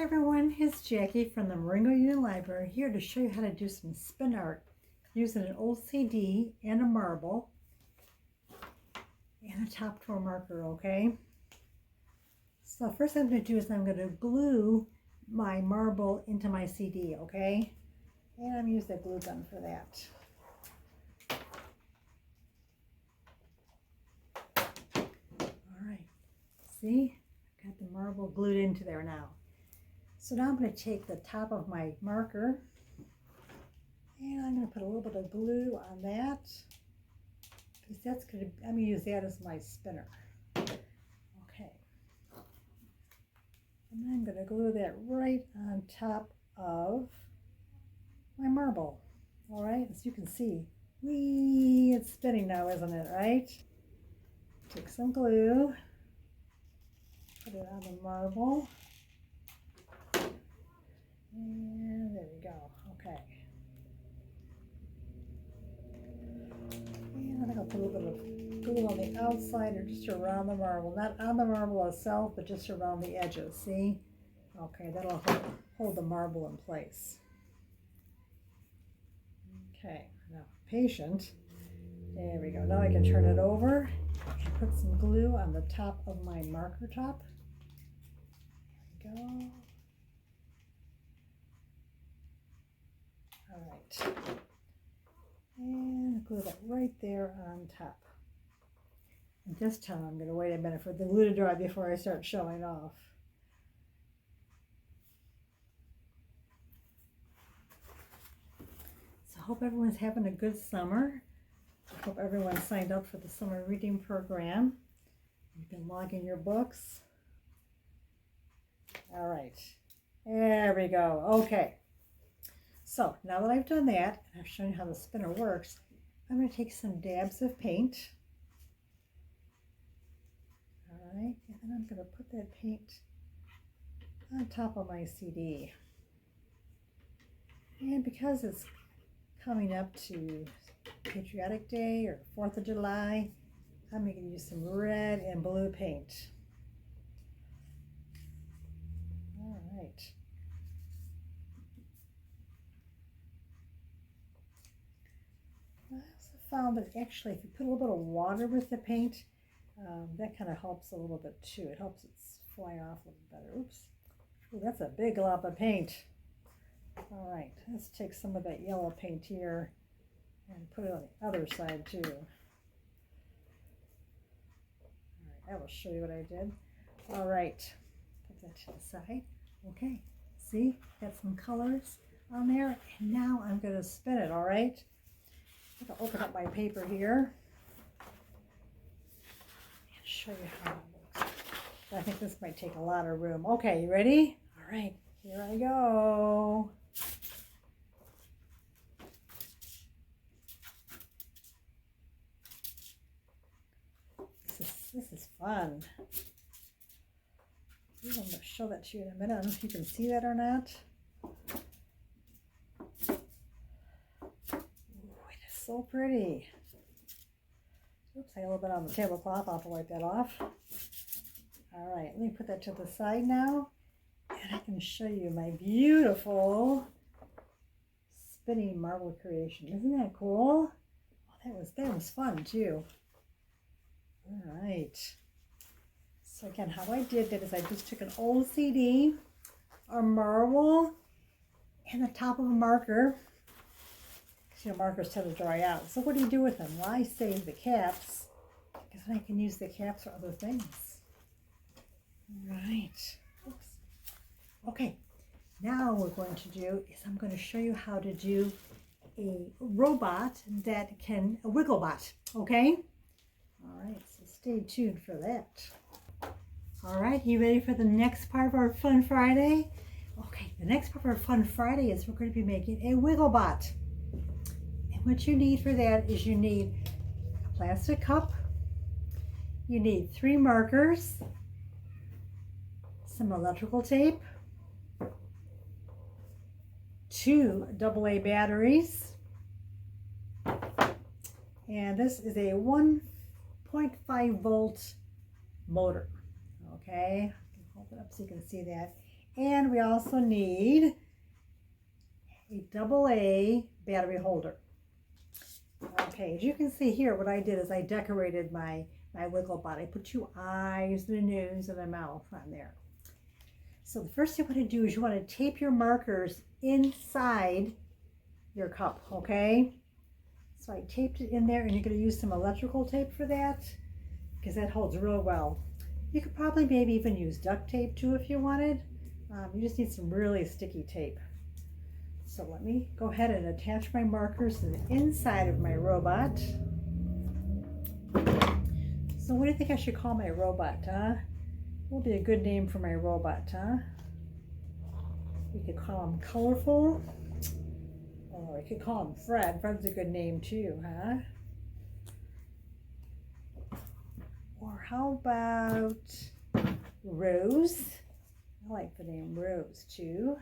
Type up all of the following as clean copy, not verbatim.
Hi everyone, it's Jackie from the Marengo-Union Library here to show you how to do some spin art using an old CD and a marble and a top tour marker, okay? So first thing I'm going to do is I'm going to glue my marble into my CD, okay? And I'm using a glue gun for that. Alright, see? I've got the marble glued into there now. So now I'm going to take the top of my marker and I'm going to put a little bit of glue on that because I'm going to use that as my spinner. Okay. And then I'm going to glue that right on top of my marble. All right, as you can see, whee, it's spinning now, isn't it, right? Take some glue, put it on the marble. And there we go. Okay. And I'm going to put a little bit of glue on the outside or just around the marble. Not on the marble itself, but just around the edges. See? Okay, that'll hold the marble in place. Okay, now patient. There we go. Now I can turn it over and put some glue on the top of my marker top. There we go. All right, and glue that right there on top. And this time I'm going to wait a minute for the glue to dry before I start showing off. So I hope everyone's having a good summer. I hope everyone signed up for the summer reading program. You've been logging your books. All right, there we go. Okay. So now that I've done that, and I've shown you how the spinner works, I'm going to take some dabs of paint. All right, and then I'm going to put that paint on top of my CD. And because it's coming up to Patriotic Day or 4th of July, I'm going to use some red and blue paint. All right. I also found that actually if you put a little bit of water with the paint, that kind of helps a little bit too. It helps it fly off a little better. Oops. Ooh, that's a big glob of paint. All right, let's take some of that yellow paint here and put it on the other side too. All right, I will show you what I did. All right, put that to the side. Okay, see, got some colors on there. And now I'm going to spin it, all right? I'm going to open up my paper here and show you how it looks. I think this might take a lot of room. Okay, you ready? All right, here I go. This is fun. I'm going to show that to you in a minute. I don't know if you can see that or not. So pretty. Oops, I got a little bit on the tablecloth. I'll have to wipe that off. All right, let me put that to the side now, and I can show you my beautiful spinning marble creation. Isn't that cool? Oh, that was fun too. All right. So again, how I did that is I just took an old CD, a marble, and the top of a marker. You know, markers tend to dry out. So what do you do with them? Well, I save the caps because then I can use the caps for other things. Right. Oops. Okay. Now what we're going to do is I'm going to show you how to do a robot that can, a Wigglebot. Okay? All right. So stay tuned for that. All right. You ready for the next part of our Fun Friday? Okay. The next part of our Fun Friday is we're going to be making a Wigglebot. What you need for that is you need a plastic cup, you need 3 markers, some electrical tape, 2 AA batteries, and this is a 1.5 volt motor. Okay, I can hold it up so you can see that. And we also need a AA battery holder. Okay, as you can see here, what I did is I decorated my Wigglebot. I put 2 eyes and a nose and a mouth on there. So the first thing you want to do is you want to tape your markers inside your cup, okay? So I taped it in there, and you're going to use some electrical tape for that because that holds real well. You could probably maybe even use duct tape too if you wanted. You just need some really sticky tape. So let me go ahead and attach my markers to the inside of my robot. So what do you think I should call my robot, huh? What would be a good name for my robot, huh? We could call him Colorful. Or we could call him Fred. Fred's a good name too, huh? Or how about Rose? I like the name Rose too.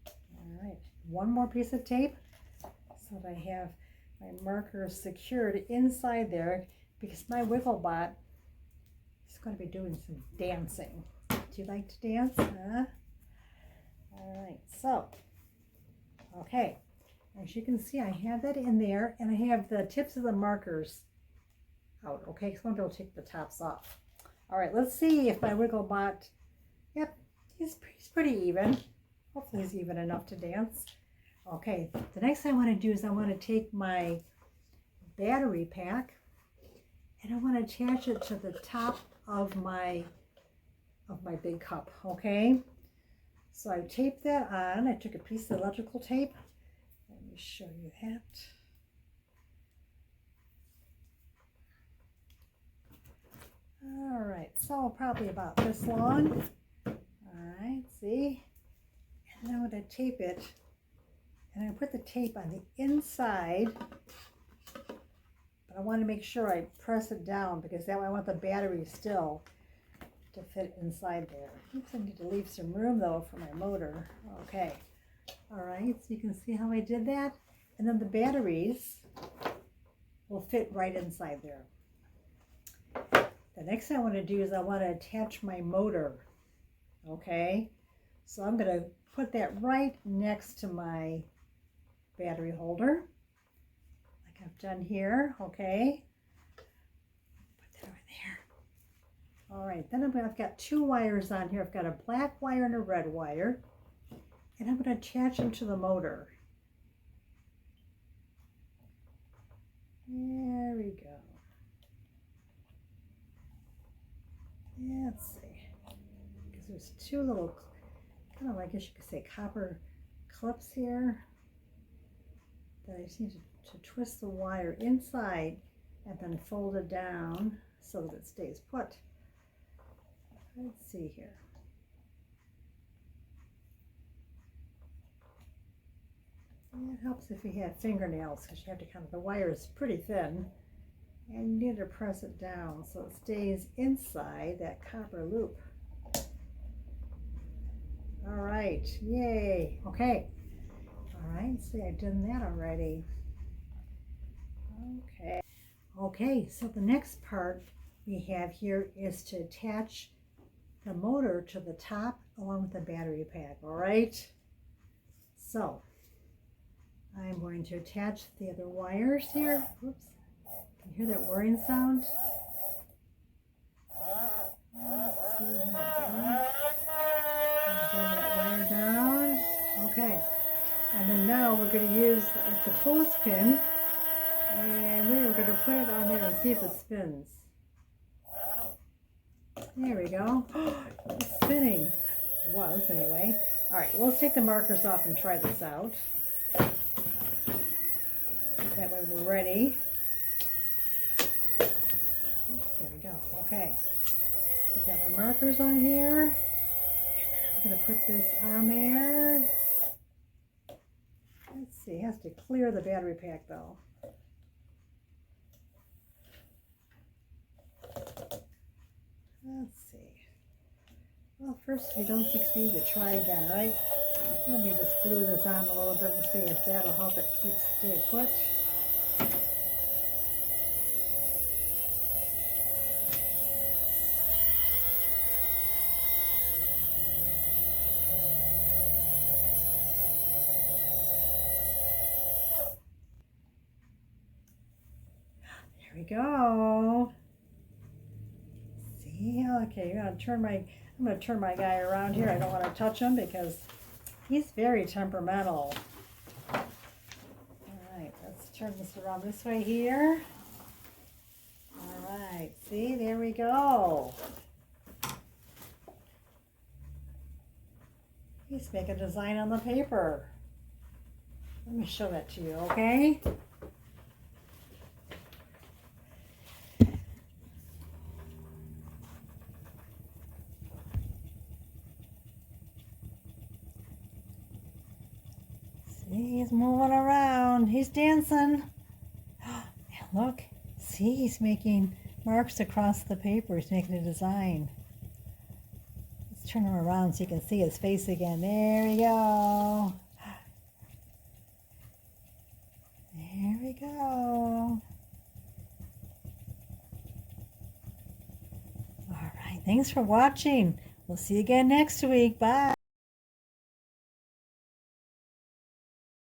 All right, one more piece of tape so that I have my markers secured inside there because my Wigglebot is going to be doing some dancing. Do you like to dance, huh? All right, so, okay, as you can see, I have that in there, and I have the tips of the markers out, okay, so I'm going to take the tops off. All right, let's see if my Wigglebot, yep, he's pretty even. Hopefully he's even enough to dance. Okay, the next thing I want to do is I want to take my battery pack and I want to attach it to the top of my big cup, okay? So I taped that on. I took a piece of electrical tape. Let me show you that. All right, so probably about this long. All right, see? And then I'm going to tape it, and I'm going to put the tape on the inside, but I want to make sure I press it down because that way I want the battery still to fit inside there. Oops, I need to leave some room though for my motor. Okay, all right, so you can see how I did that, and then the batteries will fit right inside there. The next thing I want to do is I want to attach my motor, okay? So I'm going to put that right next to my battery holder, like I've done here, okay? Put that over there. All right, then I've got 2 wires on here. I've got a black wire and a red wire, and I'm going to attach them to the motor. There we go. Let's see, because there's 2 little, kind of, I guess you could say, copper clips here that I just need to twist the wire inside and then fold it down so that it stays put. Let's see here. It helps if you have fingernails because you have to kind of, the wire is pretty thin. And you need to press it down so it stays inside that copper loop. All right, yay, okay. All right, see, I've done that already. Okay, so the next part we have here is to attach the motor to the top along with the battery pack, all right? So, I'm going to attach the other wires here. Oops. Can you hear that whirring sound? Let's see how bring that wire down. Okay. And then now we're going to use the clothespin and we're going to put it on there and see if it spins. There we go. It's spinning. It was anyway. All right, well, let's take the markers off and try this out. That way we're ready. There we go. Okay. I've got my markers on here. And then I'm going to put this on there. Let's see. It has to clear the battery pack though. Let's see. Well, first, if you don't succeed, you try again, right? Let me just glue this on a little bit and see if that'll help it stay put. There we go. See, okay, I'm gonna turn my guy around here. I don't want to touch him because he's very temperamental. All right, let's turn this around this way here. All right, see, there we go. He's making a design on the paper. Let me show that to you, okay? See, he's moving around. He's dancing. And look, see, he's making marks across the paper. He's making a design. Let's turn him around so you can see his face again. There we go. There we go. All right, thanks for watching. We'll see you again next week. Bye.